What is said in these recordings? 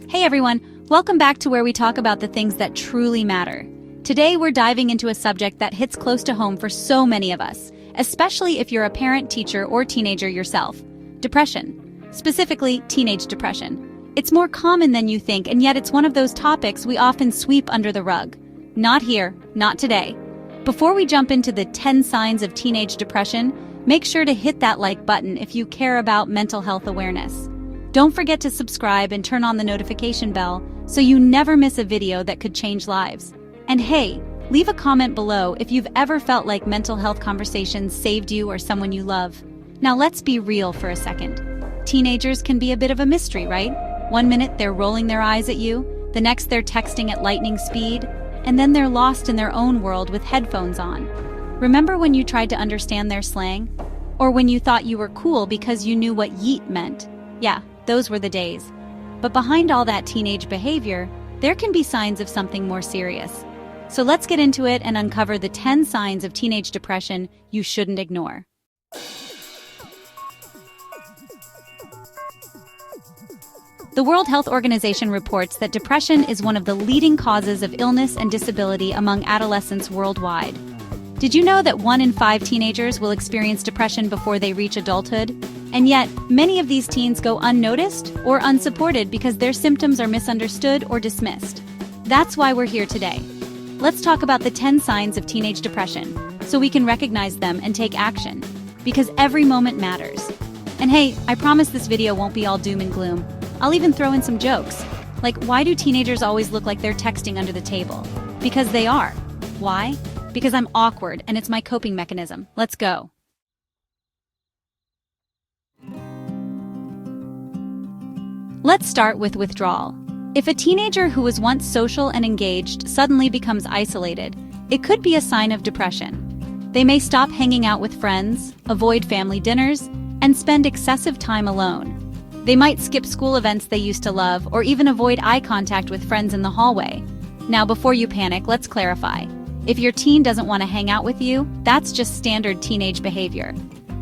Hey everyone, welcome back to where we talk about the things that truly matter. Today we're diving into a subject that hits close to home for so many of us, especially if you're a parent, teacher, or teenager yourself. Depression. Specifically, teenage depression. It's more common than you think, and yet it's one of those topics we often sweep under the rug. Not here, not today. Before we jump into the 10 signs of teenage depression, make sure to hit that like button if you care about mental health awareness. Don't forget to subscribe and turn on the notification bell so you never miss a video that could change lives. And hey, leave a comment below if you've ever felt like mental health conversations saved you or someone you love. Now let's be real for a second. Teenagers can be a bit of a mystery, right? One minute they're rolling their eyes at you, the next they're texting at lightning speed, and then they're lost in their own world with headphones on. Remember when you tried to understand their slang? Or when you thought you were cool because you knew what yeet meant? Yeah, those were the days. But behind all that teenage behavior, there can be signs of something more serious. So let's get into it and uncover the 10 signs of teenage depression you shouldn't ignore. The World Health Organization reports that depression is one of the leading causes of illness and disability among adolescents worldwide. Did you know that 1 in 5 teenagers will experience depression before they reach adulthood? And yet, many of these teens go unnoticed or unsupported because their symptoms are misunderstood or dismissed. That's why we're here today. Let's talk about the 10 signs of teenage depression, so we can recognize them and take action. Because every moment matters. And hey, I promise this video won't be all doom and gloom. I'll even throw in some jokes. Like, why do teenagers always look like they're texting under the table? Because they are. Why? Because I'm awkward and it's my coping mechanism. Let's go. Let's start with withdrawal. If a teenager who was once social and engaged suddenly becomes isolated, it could be a sign of depression. They may stop hanging out with friends, avoid family dinners, and spend excessive time alone. They might skip school events they used to love or even avoid eye contact with friends in the hallway. Now, before you panic, let's clarify. If your teen doesn't want to hang out with you, that's just standard teenage behavior.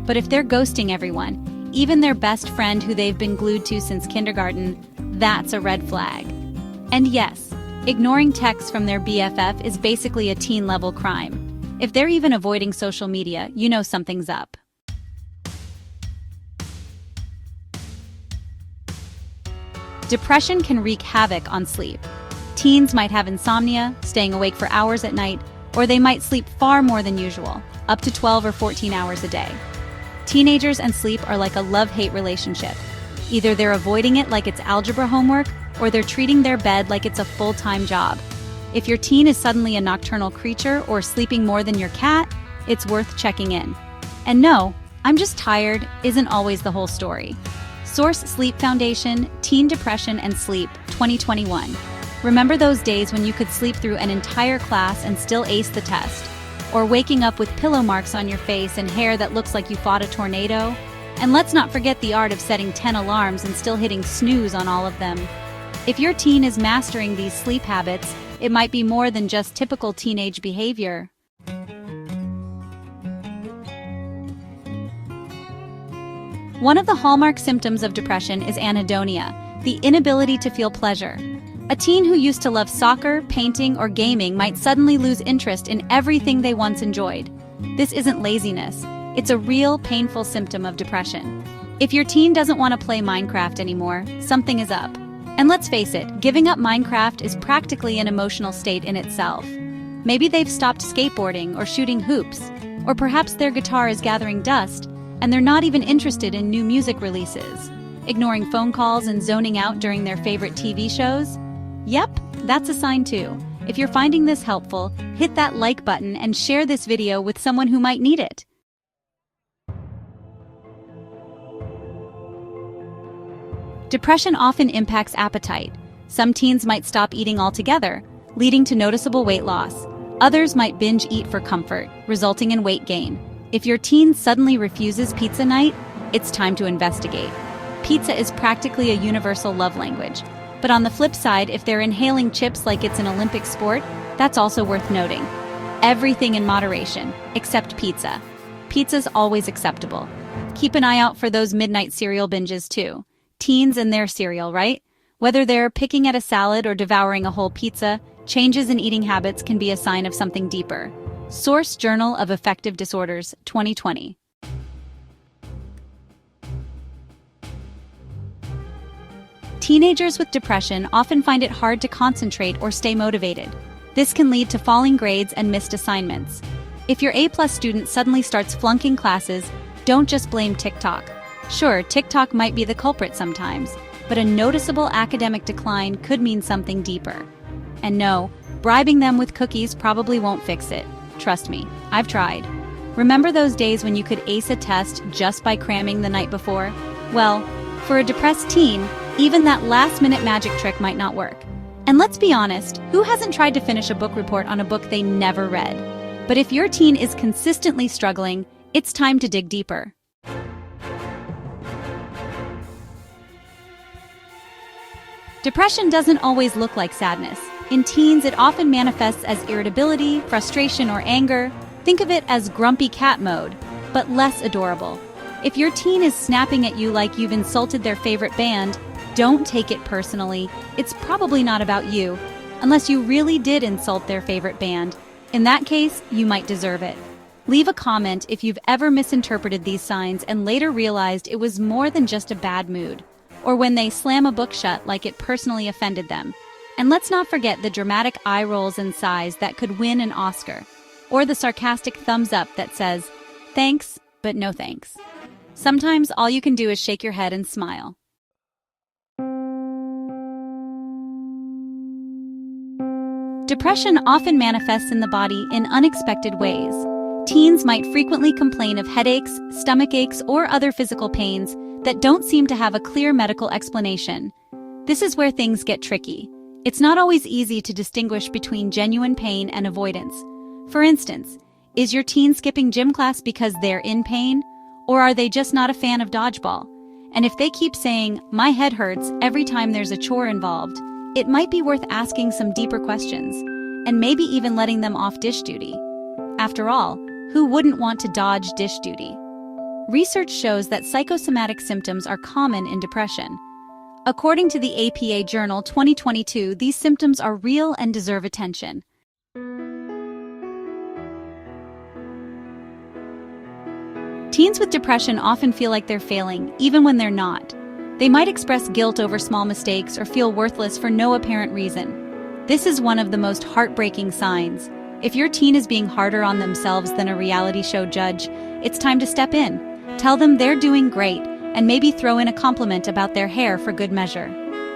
But if they're ghosting everyone, even their best friend who they've been glued to since kindergarten, that's a red flag. And yes, ignoring texts from their BFF is basically a teen-level crime. If they're even avoiding social media, you know something's up. Depression can wreak havoc on sleep. Teens might have insomnia, staying awake for hours at night, or they might sleep far more than usual, up to 12 or 14 hours a day. Teenagers and sleep are like a love-hate relationship. Either they're avoiding it like it's algebra homework, or they're treating their bed like it's a full-time job. If your teen is suddenly a nocturnal creature or sleeping more than your cat, it's worth checking in. And no, I'm just tired isn't always the whole story. Source Sleep Foundation, Teen Depression and Sleep, 2021. Remember those days when you could sleep through an entire class and still ace the test? Or waking up with pillow marks on your face and hair that looks like you fought a tornado? And let's not forget the art of setting 10 alarms and still hitting snooze on all of them. If your teen is mastering these sleep habits, it might be more than just typical teenage behavior. One of the hallmark symptoms of depression is anhedonia, the inability to feel pleasure. A teen who used to love soccer, painting, or gaming might suddenly lose interest in everything they once enjoyed. This isn't laziness. It's a real, painful symptom of depression. If your teen doesn't want to play Minecraft anymore, something is up. And let's face it, giving up Minecraft is practically an emotional state in itself. Maybe they've stopped skateboarding or shooting hoops, or perhaps their guitar is gathering dust, and they're not even interested in new music releases. Ignoring phone calls and zoning out during their favorite TV shows? Yep, that's a sign too. If you're finding this helpful, hit that like button and share this video with someone who might need it. Depression often impacts appetite. Some teens might stop eating altogether, leading to noticeable weight loss. Others might binge eat for comfort, resulting in weight gain. If your teen suddenly refuses pizza night, it's time to investigate. Pizza is practically a universal love language. But on the flip side, if they're inhaling chips like it's an Olympic sport, that's also worth noting. Everything in moderation, except pizza. Pizza's always acceptable. Keep an eye out for those midnight cereal binges too. Teens and their cereal, right? Whether they're picking at a salad or devouring a whole pizza, changes in eating habits can be a sign of something deeper. Source: Journal of Affective Disorders, 2020. Teenagers with depression often find it hard to concentrate or stay motivated. This can lead to falling grades and missed assignments. If your A+ student suddenly starts flunking classes, don't just blame TikTok. Sure, TikTok might be the culprit sometimes, but a noticeable academic decline could mean something deeper. And no, bribing them with cookies probably won't fix it. Trust me, I've tried. Remember those days when you could ace a test just by cramming the night before? Well, for a depressed teen, even that last-minute magic trick might not work. And let's be honest, who hasn't tried to finish a book report on a book they never read? But if your teen is consistently struggling, it's time to dig deeper. Depression doesn't always look like sadness. In teens, it often manifests as irritability, frustration, or anger. Think of it as grumpy cat mode, but less adorable. If your teen is snapping at you like you've insulted their favorite band, don't take it personally. It's probably not about you, unless you really did insult their favorite band. In that case, you might deserve it. Leave a comment if you've ever misinterpreted these signs and later realized it was more than just a bad mood, or when they slam a book shut like it personally offended them. And let's not forget the dramatic eye rolls and sighs that could win an Oscar, or the sarcastic thumbs up that says, "Thanks, but no thanks." Sometimes all you can do is shake your head and smile. Depression often manifests in the body in unexpected ways. Teens might frequently complain of headaches, stomach aches, or other physical pains that don't seem to have a clear medical explanation. This is where things get tricky. It's not always easy to distinguish between genuine pain and avoidance. For instance, is your teen skipping gym class because they're in pain? Or are they just not a fan of dodgeball? And if they keep saying, "My head hurts," every time there's a chore involved, it might be worth asking some deeper questions, and maybe even letting them off dish duty. After all, who wouldn't want to dodge dish duty? Research shows that psychosomatic symptoms are common in depression. According to the APA Journal 2022, these symptoms are real and deserve attention. Teens with depression often feel like they're failing, even when they're not. They might express guilt over small mistakes or feel worthless for no apparent reason. This is one of the most heartbreaking signs. If your teen is being harder on themselves than a reality show judge, it's time to step in. Tell them they're doing great, and maybe throw in a compliment about their hair for good measure.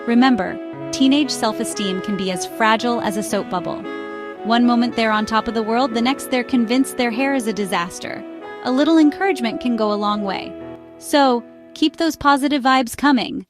Remember, teenage self-esteem can be as fragile as a soap bubble. One moment they're on top of the world, the next they're convinced their hair is a disaster. A little encouragement can go a long way. So, keep those positive vibes coming.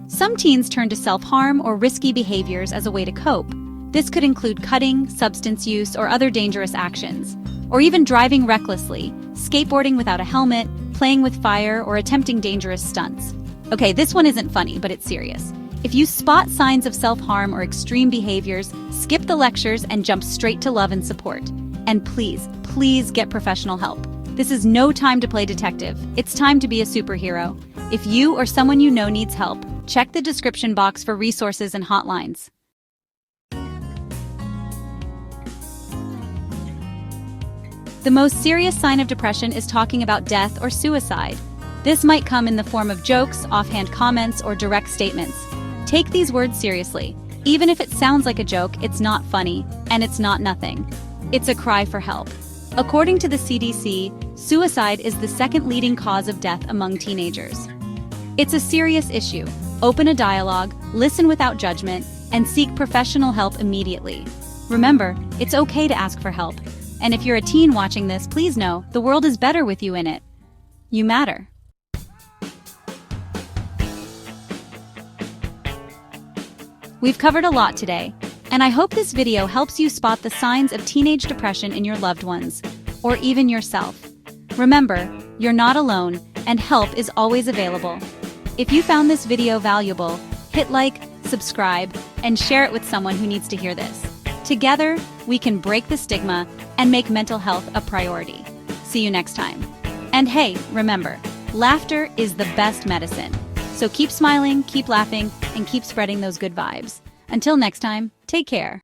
Some teens turn to self-harm or risky behaviors as a way to cope. This could include cutting, substance use, or other dangerous actions, or even driving recklessly, skateboarding without a helmet, playing with fire, or attempting dangerous stunts. Okay, this one isn't funny, but it's serious. If you spot signs of self-harm or extreme behaviors, skip the lectures and jump straight to love and support. And please, please get professional help. This is no time to play detective. It's time to be a superhero. If you or someone you know needs help, check the description box for resources and hotlines. The most serious sign of depression is talking about death or suicide. This might come in the form of jokes, offhand comments, or direct statements. Take these words seriously. Even if it sounds like a joke, it's not funny, and it's not nothing. It's a cry for help. According to the CDC, suicide is the second leading cause of death among teenagers. It's a serious issue. Open a dialogue, listen without judgment, and seek professional help immediately. Remember, it's okay to ask for help. And if you're a teen watching this, please know the world is better with you in it. You matter. We've covered a lot today, and I hope this video helps you spot the signs of teenage depression in your loved ones, or even yourself. Remember, you're not alone, and help is always available. If you found this video valuable, hit like, subscribe, and share it with someone who needs to hear this. Together, we can break the stigma and make mental health a priority. See you next time. And hey, remember, Laughter is the best medicine. So keep smiling, keep laughing, and keep spreading those good vibes. Until next time, take care.